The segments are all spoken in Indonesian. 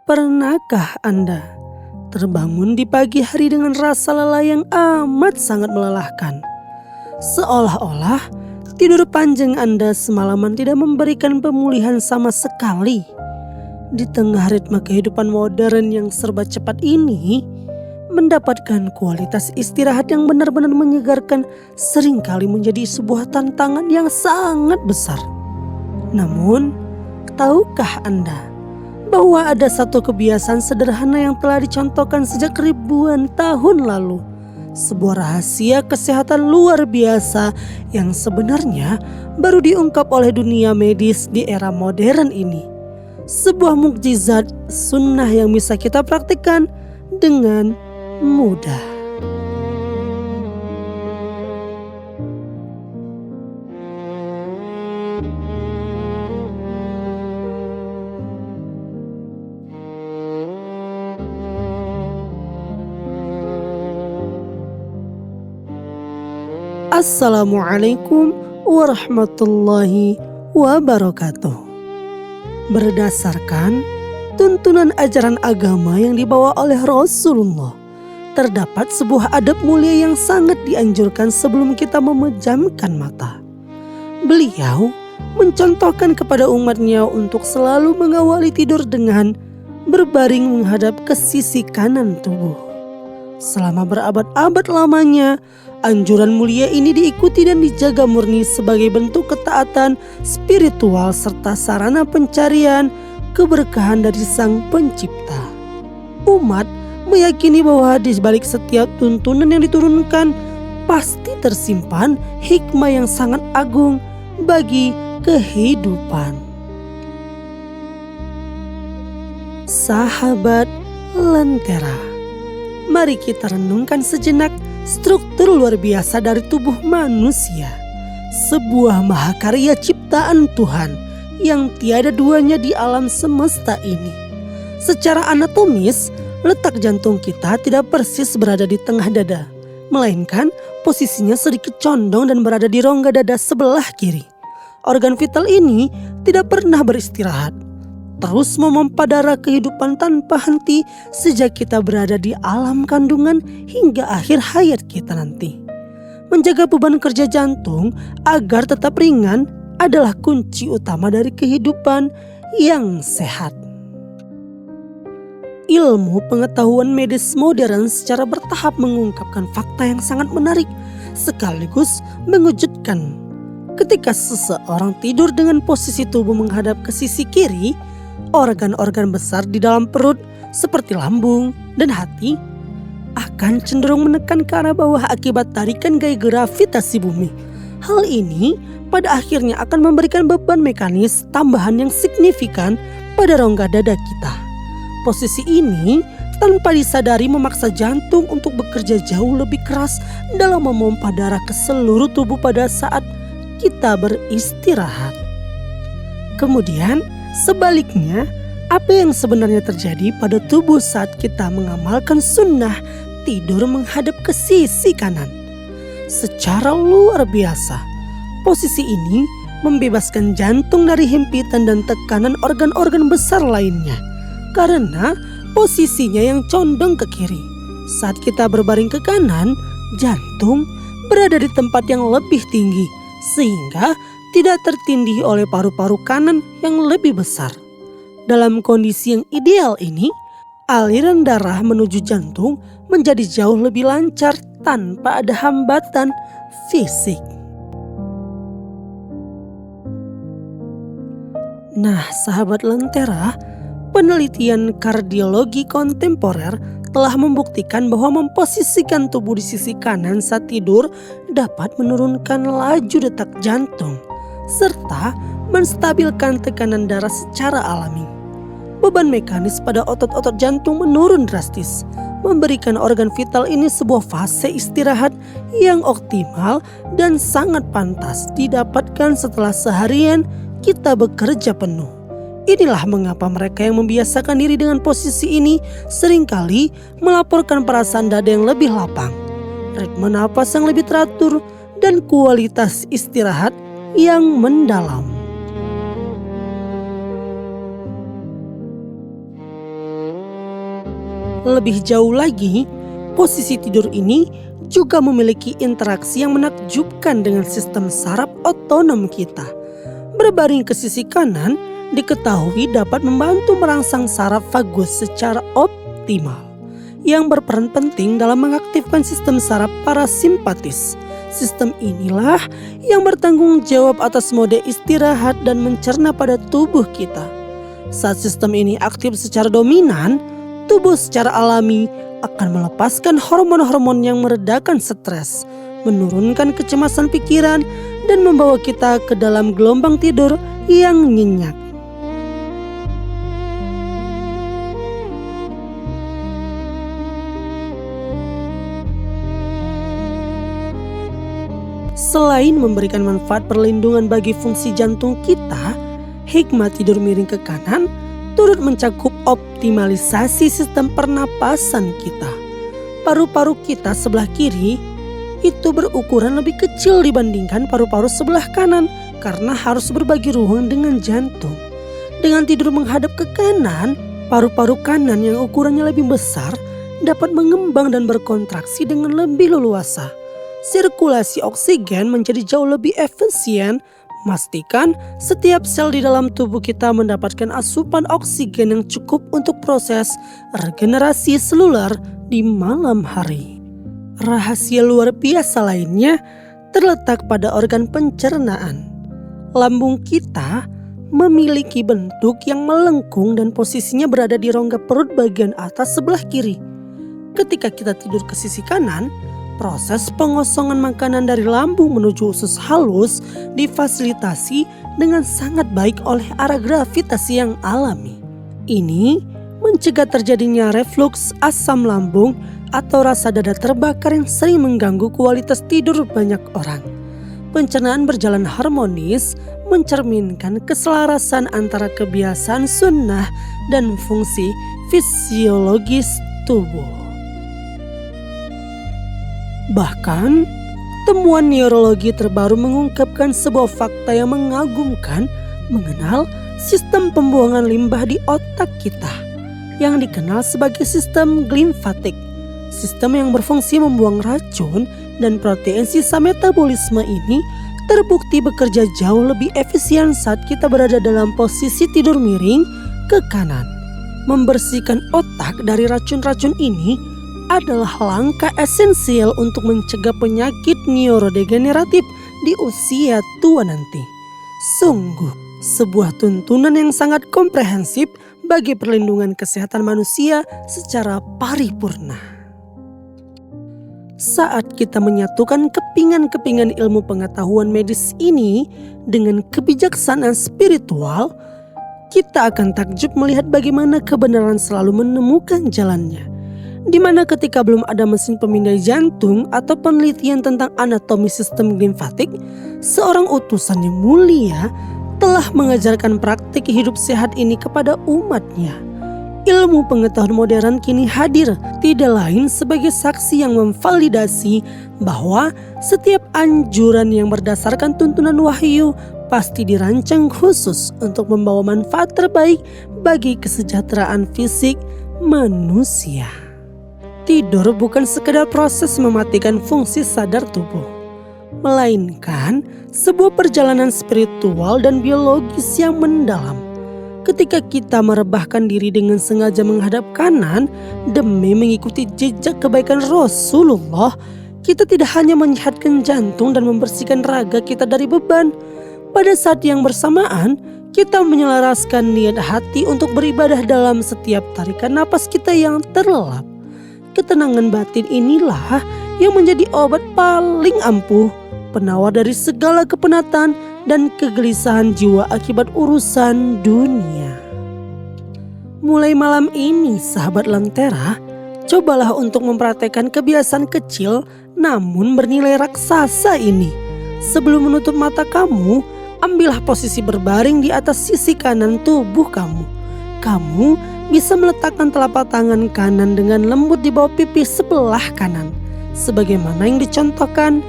Pernahkah Anda terbangun di pagi hari dengan rasa lelah yang amat sangat melelahkan? Seolah-olah tidur panjang Anda semalaman tidak memberikan pemulihan sama sekali. Di tengah ritme kehidupan modern yang serba cepat ini, mendapatkan kualitas istirahat yang benar-benar menyegarkan seringkali menjadi sebuah tantangan yang sangat besar. Namun, tahukah Anda bahwa ada satu kebiasaan sederhana yang telah dicontohkan sejak ribuan tahun lalu? Sebuah rahasia kesehatan luar biasa yang sebenarnya baru diungkap oleh dunia medis di era modern ini. Sebuah mukjizat sunnah yang bisa kita praktikkan dengan mudah. Assalamualaikum warahmatullahi wabarakatuh. Berdasarkan tuntunan ajaran agama yang dibawa oleh Rasulullah, terdapat sebuah adab mulia yang sangat dianjurkan sebelum kita memejamkan mata. Beliau mencontohkan kepada umatnya untuk selalu mengawali tidur dengan berbaring menghadap ke sisi kanan tubuh. Selama berabad-abad lamanya, anjuran mulia ini diikuti dan dijaga murni sebagai bentuk ketaatan spiritual serta sarana pencarian keberkahan dari Sang Pencipta. Umat meyakini bahwa di balik setiap tuntunan yang diturunkan pasti tersimpan hikmah yang sangat agung bagi kehidupan. Sahabat Lentera, mari kita renungkan sejenak struktur luar biasa dari tubuh manusia. Sebuah mahakarya ciptaan Tuhan yang tiada duanya di alam semesta ini. Secara anatomis, letak jantung kita tidak persis berada di tengah dada, melainkan posisinya sedikit condong dan berada di rongga dada sebelah kiri. Organ vital ini tidak pernah beristirahat, terus memompa darah kehidupan tanpa henti sejak kita berada di alam kandungan hingga akhir hayat kita nanti. Menjaga beban kerja jantung agar tetap ringan adalah kunci utama dari kehidupan yang sehat. Ilmu pengetahuan medis modern secara bertahap mengungkapkan fakta yang sangat menarik sekaligus mengejutkan. Ketika seseorang tidur dengan posisi tubuh menghadap ke sisi kiri, organ-organ besar di dalam perut seperti lambung dan hati akan cenderung menekan ke arah bawah akibat tarikan gaya gravitasi bumi. Hal ini pada akhirnya akan memberikan beban mekanis tambahan yang signifikan pada rongga dada kita. Posisi ini tanpa disadari memaksa jantung untuk bekerja jauh lebih keras dalam memompa darah ke seluruh tubuh pada saat kita beristirahat. Kemudian sebaliknya, apa yang sebenarnya terjadi pada tubuh saat kita mengamalkan sunnah tidur menghadap ke sisi kanan? Secara luar biasa, posisi ini membebaskan jantung dari himpitan dan tekanan organ-organ besar lainnya. Karena posisinya yang condong ke kiri. Saat kita berbaring ke kanan, jantung berada di tempat yang lebih tinggi, sehingga tidak tertindih oleh paru-paru kanan yang lebih besar. Dalam kondisi yang ideal ini, aliran darah menuju jantung menjadi jauh lebih lancar tanpa ada hambatan fisik. Nah, sahabat Lentera, penelitian kardiologi kontemporer telah membuktikan bahwa memposisikan tubuh di sisi kanan saat tidur dapat menurunkan laju detak jantung serta menstabilkan tekanan darah secara alami. Beban mekanis pada otot-otot jantung menurun drastis, memberikan organ vital ini sebuah fase istirahat yang optimal dan sangat pantas didapatkan setelah seharian kita bekerja penuh. Inilah mengapa mereka yang membiasakan diri dengan posisi ini seringkali melaporkan perasaan dada yang lebih lapang, ritme napas yang lebih teratur, dan kualitas istirahat yang mendalam. Lebih jauh lagi, posisi tidur ini juga memiliki interaksi yang menakjubkan dengan sistem saraf otonom kita. Berbaring ke sisi kanan diketahui dapat membantu merangsang saraf vagus secara optimal, yang berperan penting dalam mengaktifkan sistem saraf parasimpatis. Sistem inilah yang bertanggung jawab atas mode istirahat dan mencerna pada tubuh kita. Saat sistem ini aktif secara dominan, tubuh secara alami akan melepaskan hormon-hormon yang meredakan stres, menurunkan kecemasan pikiran, dan membawa kita ke dalam gelombang tidur yang nyenyak. Selain memberikan manfaat perlindungan bagi fungsi jantung kita, hikmat tidur miring ke kanan turut mencakup optimalisasi sistem pernapasan kita. Paru-paru kita sebelah kiri itu berukuran lebih kecil dibandingkan paru-paru sebelah kanan karena harus berbagi ruang dengan jantung. Dengan tidur menghadap ke kanan, paru-paru kanan yang ukurannya lebih besar dapat mengembang dan berkontraksi dengan lebih leluasa. Sirkulasi oksigen menjadi jauh lebih efisien. Pastikan setiap sel di dalam tubuh kita mendapatkan asupan oksigen yang cukup untuk proses regenerasi seluler di malam hari. Rahasia luar biasa lainnya terletak pada organ pencernaan. Lambung kita memiliki bentuk yang melengkung dan posisinya berada di rongga perut bagian atas sebelah kiri. Ketika kita tidur ke sisi kanan, proses pengosongan makanan dari lambung menuju usus halus difasilitasi dengan sangat baik oleh arah gravitasi yang alami. Ini mencegah terjadinya refluks asam lambung atau rasa dada terbakar yang sering mengganggu kualitas tidur banyak orang. Pencernaan berjalan harmonis mencerminkan keselarasan antara kebiasaan sunnah dan fungsi fisiologis tubuh. Bahkan, temuan neurologi terbaru mengungkapkan sebuah fakta yang mengagumkan mengenal sistem pembuangan limbah di otak kita yang dikenal sebagai sistem glimfatik. Sistem yang berfungsi membuang racun dan protein sisa metabolisme ini terbukti bekerja jauh lebih efisien saat kita berada dalam posisi tidur miring ke kanan. Membersihkan otak dari racun-racun ini adalah langkah esensial untuk mencegah penyakit neurodegeneratif di usia tua nanti. Sungguh, sebuah tuntunan yang sangat komprehensif bagi perlindungan kesehatan manusia secara paripurna. Saat kita menyatukan kepingan-kepingan ilmu pengetahuan medis ini dengan kebijaksanaan spiritual, kita akan takjub melihat bagaimana kebenaran selalu menemukan jalannya. Di mana ketika belum ada mesin pemindai jantung atau penelitian tentang anatomi sistem glimfatik, seorang utusan yang mulia telah mengajarkan praktik hidup sehat ini kepada umatnya. Ilmu pengetahuan modern kini hadir tidak lain sebagai saksi yang memvalidasi bahwa setiap anjuran yang berdasarkan tuntunan wahyu pasti dirancang khusus untuk membawa manfaat terbaik bagi kesejahteraan fisik manusia. Tidur bukan sekedar proses mematikan fungsi sadar tubuh, melainkan sebuah perjalanan spiritual dan biologis yang mendalam. Ketika kita merebahkan diri dengan sengaja menghadap kanan demi mengikuti jejak kebaikan Rasulullah, kita tidak hanya menyehatkan jantung dan membersihkan raga kita dari beban. Pada saat yang bersamaan, kita menyelaraskan niat hati untuk beribadah dalam setiap tarikan napas kita yang terlelap. Ketenangan batin inilah yang menjadi obat paling ampuh, penawar dari segala kepenatan dan kegelisahan jiwa akibat urusan dunia. Mulai malam ini, sahabat Lentera, cobalah untuk mempraktekkan kebiasaan kecil namun bernilai raksasa ini. Sebelum menutup mata kamu, ambillah posisi berbaring di atas sisi kanan tubuh kamu. Kamu bisa meletakkan telapak tangan kanan dengan lembut di bawah pipi sebelah kanan, sebagaimana yang dicontohkan.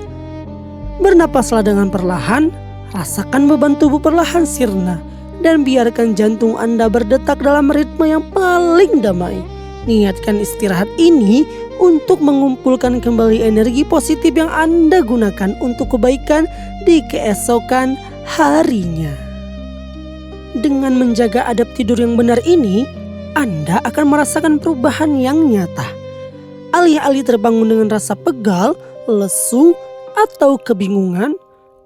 Bernapaslah dengan perlahan, rasakan beban tubuh perlahan sirna, dan biarkan jantung Anda berdetak dalam ritme yang paling damai. Niatkan istirahat ini untuk mengumpulkan kembali energi positif yang Anda gunakan untuk kebaikan di keesokan harinya. Dengan menjaga adab tidur yang benar ini, Anda akan merasakan perubahan yang nyata. Alih-alih terbangun dengan rasa pegal, lesu, atau kebingungan,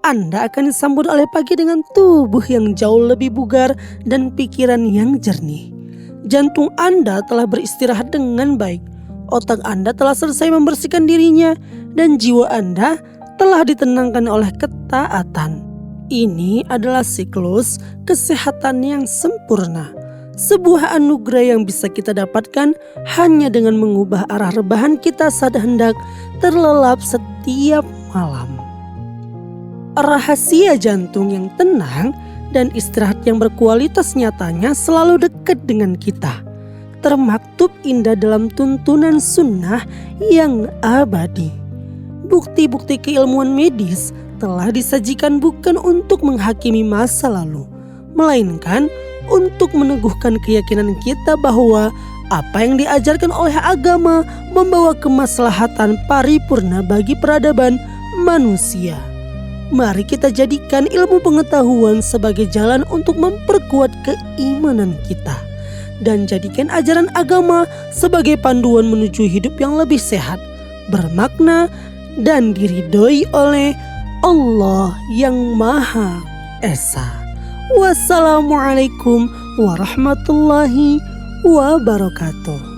Anda akan disambut oleh pagi dengan tubuh yang jauh lebih bugar dan pikiran yang jernih. Jantung Anda telah beristirahat dengan baik, otak Anda telah selesai membersihkan dirinya, dan jiwa Anda telah ditenangkan oleh ketaatan. Ini adalah siklus kesehatan yang sempurna. Sebuah anugerah yang bisa kita dapatkan hanya dengan mengubah arah rebahan kita saat hendak terlelap setiap malam. Rahasia jantung yang tenang dan istirahat yang berkualitas nyatanya selalu dekat dengan kita. Termaktub indah dalam tuntunan sunnah yang abadi. Bukti-bukti keilmuan medis telah disajikan bukan untuk menghakimi masa lalu, melainkan untuk meneguhkan keyakinan kita bahwa apa yang diajarkan oleh agama membawa kemaslahatan paripurna bagi peradaban manusia. Mari kita jadikan ilmu pengetahuan sebagai jalan untuk memperkuat keimanan kita, dan jadikan ajaran agama sebagai panduan menuju hidup yang lebih sehat, bermakna, dan diridhoi oleh Allah yang Maha Esa. Wassalamualaikum warahmatullahi wabarakatuh.